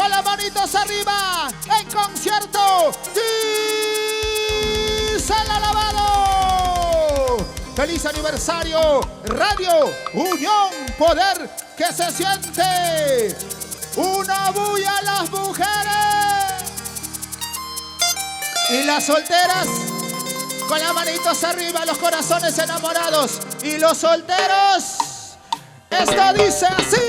con las manitos arriba, en concierto, dice el alabado. ¡Feliz aniversario! Radio Unión Poder, que se siente una bulla a las mujeres. Y las solteras, con las manitos arriba, los corazones enamorados. Y los solteros, esto dice así.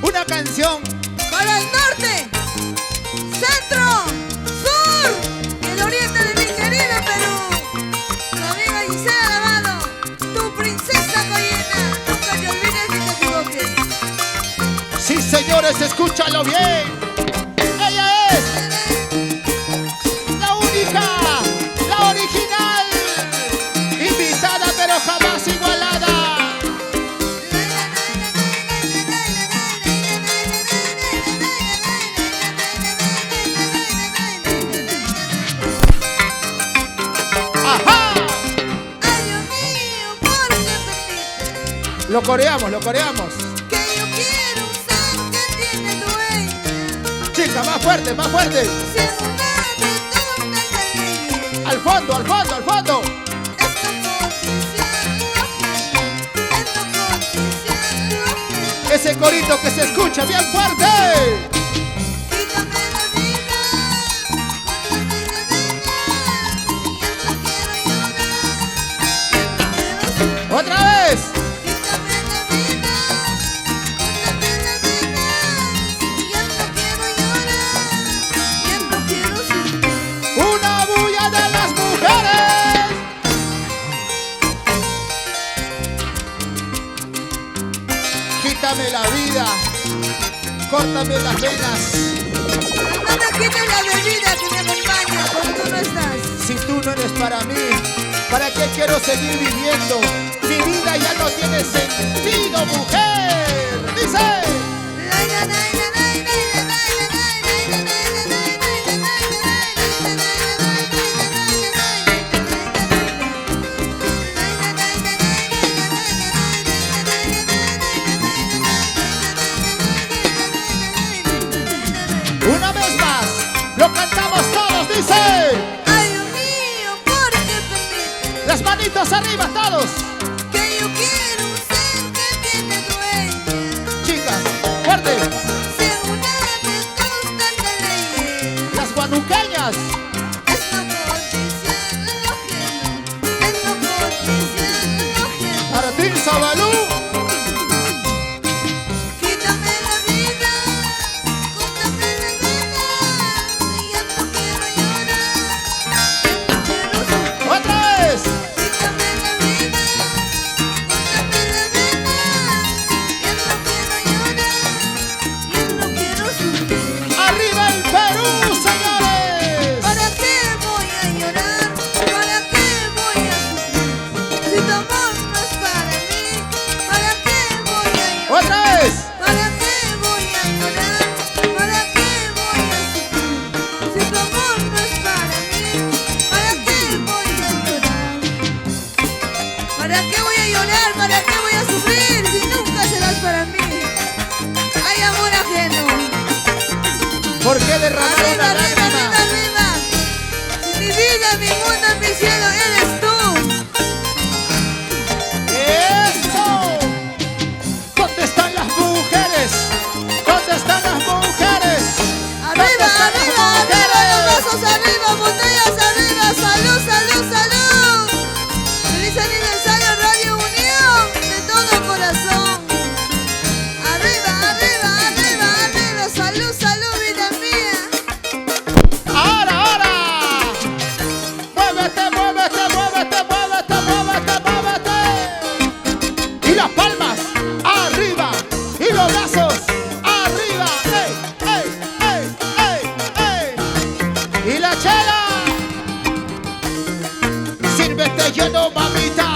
Una canción para el norte, centro, sur y el oriente de mi querido Perú. La amiga Gisela Lavado, tu princesa Coyena. Nunca te olvides ni te equivoques. Sí, señores, escúchalo bien. Ella es la única, la original, invitada pero jamás igualada. Lo coreamos, lo coreamos. Que yo quiero un ser que tiene dueña. Chica, más fuerte, más fuerte. Si alguna de tus leyes. Al fondo, al fondo, al fondo. Esto potencia. Ese corito que se escucha bien fuerte. Quítame la vida. Otra vez. Quítame la vida, córtame las venas. No me quites la bebida que me acompaña cuando tú no estás. Si tú no eres para mí, ¿para qué quiero seguir viviendo? Mi vida ya no tiene sentido, mujer. Dice. Una vez más, lo cantamos todos, dice. Ay, Dios mío, ¿por qué permite? Las manitos arriba, todos. Que yo quiero un ser que tiene dueña. Chicas, fuerte. Si una de tus tantas leyes. Las guanuqueñas. Es no codiciar lo ajeno. Es no codiciar lo ajeno. Para ti, Sabalú. Quítame la vida. Córtame la vida. Ya no quiero llorar. Ya no quiero sufrir. Otra vez. Quítame la vida. Córtame la vida. Ya no quiero llorar. Ya no quiero sufrir. Arriba el Perú, señores. ¿Para qué voy a llorar? ¿Para qué voy a sufrir? Si tu amor no es para mí, ¿para qué voy a llorar? Otra vez. ¿Para qué voy a llorar? ¿Para qué voy a sufrir? Si tu amor no es para mí, ¿para qué voy a llorar? ¿Para qué voy a llorar? ¿Para qué voy a sufrir? Si nunca serás para mí. Hay amor ajeno. ¿Por qué derramar Arriba, una arriba, arriba, lágrima? arriba. Mi vida, mi mundo, mi cielo, eres tú. ¡Eso! ¿Dónde están las mujeres? ¿Dónde están las mujeres? Arriba, arriba, arriba, los brazos arriba, botellas arriba. Salud, salud, salud. Feliz aniversario, Radio Unión, de todo corazón. Arriba, arriba, arriba, arriba. Salud, salud, vida mía. ¡Ahora, ahora! ¡Muévete, muévete, muévete, muévete, muévete, muévete! Y las palmas arriba. Y los brazos arriba. ¡Ey, ey, ey, ey, ey! Y la chela. Sírvete lleno, mamita.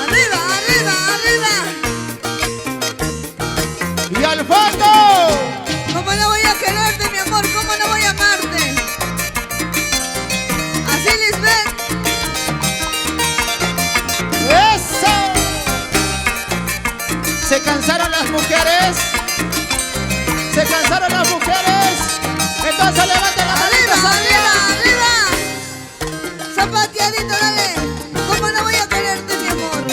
Arriba, arriba, arriba. Y al fondo. ¿Cómo no voy a quererte, mi amor? ¿Cómo no voy a amarte? Así, Lisbeth. ¡Eso! ¿Se cansaron las mujeres? ¿Se cansaron las mujeres? Entonces levanten las Arriba, manitas arriba, arriba. Zapateadito, dale. ¿Cómo no voy a quererte, mi amor?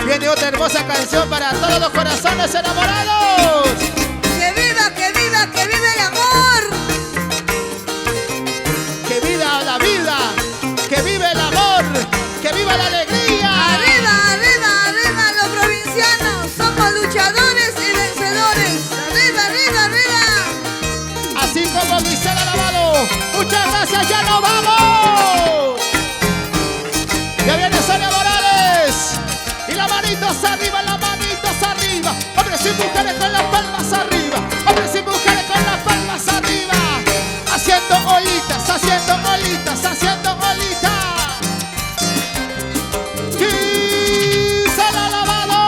Viene otra hermosa canción para todos los corazones enamorados. Que viva, que viva, que viva el amor. Que viva la vida, que vive el amor, que viva la alegría. Arriba, arriba, arriba, los provincianos. Somos luchadores y vencedores. Arriba, arriba, arriba. Así como Gisela Lavado. Muchas gracias, ya nos vamos. Ya viene Sonia Morales. Y las manitos arriba, las manitos arriba. Hombres y mujeres con las palmas arriba. Hombres y mujeres con las palmas arriba. Haciendo olitas, haciendo olitas, haciendo olitas. Gisela Lavado.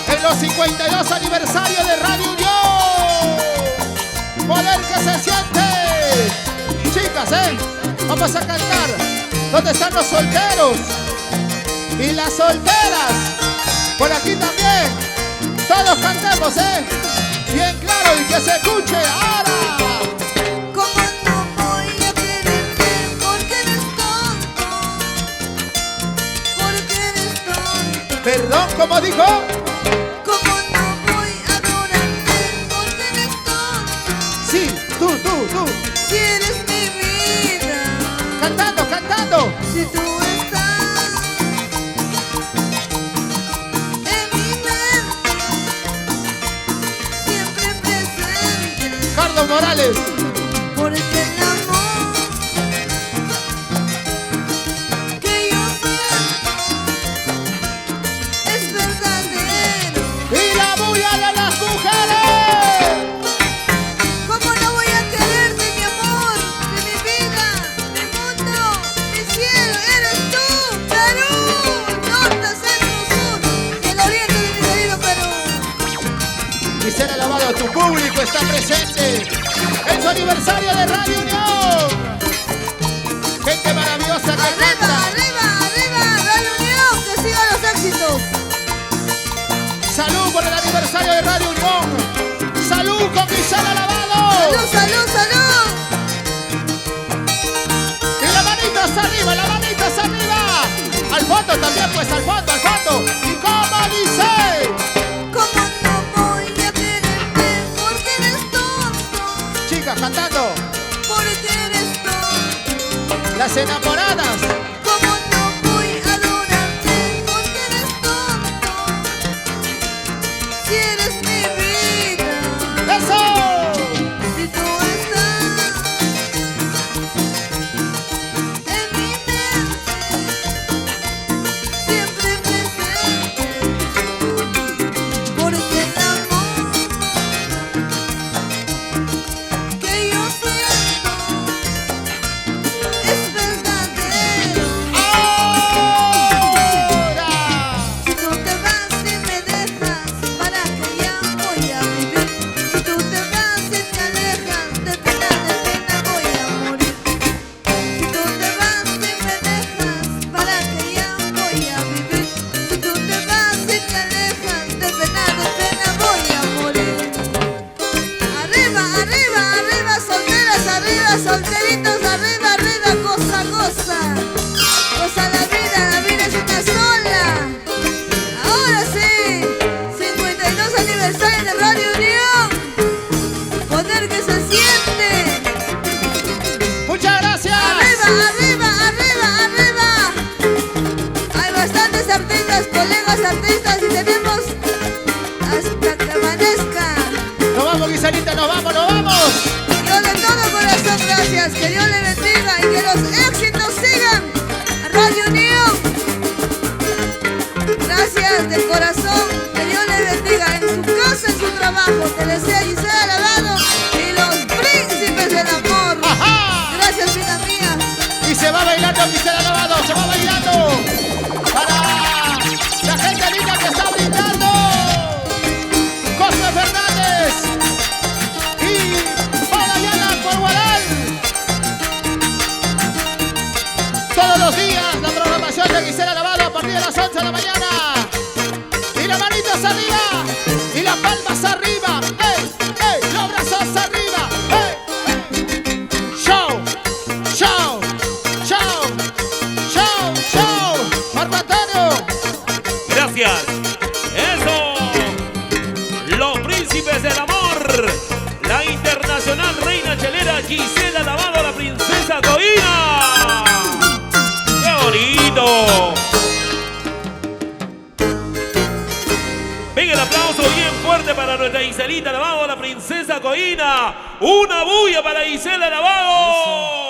En los 52 aniversarios de Radio Unión. Poder que se siente. Chicas, vamos a cantar. ¿Dónde están los solteros? Y las solteras. Por aquí también. Todos cantemos, bien claro y que se escuche ahora. ¿Cómo no voy a quererte? Porque eres tonto. Porque eres tonto. Perdón, ¿cómo dijo? ¿Cómo no voy a adorarte? Porque eres tonto. Sí, tú. Si eres mi vida. Cantando, cantando. Si tú estás en mi mente, siempre presente. Carlos Morales. Porque el amor que yo siento es verdadero. Y la bulla de las mujeres. ¿Cómo no voy a quererte, mi amor? De mi vida, mi mundo, mi cielo, eres tú, Perú, norte, centro, sur y el oriente de mi querido Perú. Gisela Lavado, tu público está presente en su aniversario de Radio Unión. Gente maravillosa que Arriba, canta. arriba, arriba, Radio Unión, que sigan los éxitos. Salud por el aniversario de Radio Unión. Salud con Gisela Lavado. Salud, salud, salud. Y las manitas arriba, las manitas arriba. Al fondo también, pues al fondo, al fondo. Y como dice. ¿Cómo no voy a quererte? Porque eres tonto. Chicas cantando. Porque eres tonto. Las enamoradas. ¿Cómo no voy a adorarte? Porque eres tonto. Si eres mi vida. ¡Eso! Si tú estás en mi mente, siempre presente. Porque el amor que yo siento es verdadero. ¡Ahora! Si tú te vas y me dejas, ¿para qué ya voy a vivir? Si tú te vas y te alejas, de pena voy a morir. Si tú te vas y me dejas, ¿para qué ya voy a vivir? Si tú te vas y te alejas, de pena voy a morir. Arriba, arriba, arriba, solteras, arriba, solteritos, arriba, arriba, goza, goza. Goza la vida es una sola. Ahora sí, 52 aniversario de Radio Unión. Poder que se siente. Muchas gracias. Arriba, arriba, arriba, arriba. Hay bastantes artistas, colegas artistas y tenemos hasta que amanezca. Nos vamos, Giselita, nos vamos, nos vamos. Yo de todo corazón gracias, que Dios le bendiga y que los éxitos sigan. Radio Unión, gracias de corazón, que Dios le bendiga en su casa, en su trabajo, que le sea Gisela Lavado y los príncipes del amor. ¡Ajá! Gracias, vida mía. Y se va bailando Gisela Lavado, se va bailando para la gente linda que está brindando. José Fernández y Palayana Corgualal. Todos los días la programación de Gisela Lavado a partir de las 11 de la mañana. Y las manitas arriba y las palmas arriba. Gisela Lavado, la princesa Coina. ¡Qué bonito! Venga el aplauso bien fuerte para nuestra Giselita Lavado, la princesa Coina. Una bulla para Gisela Lavado.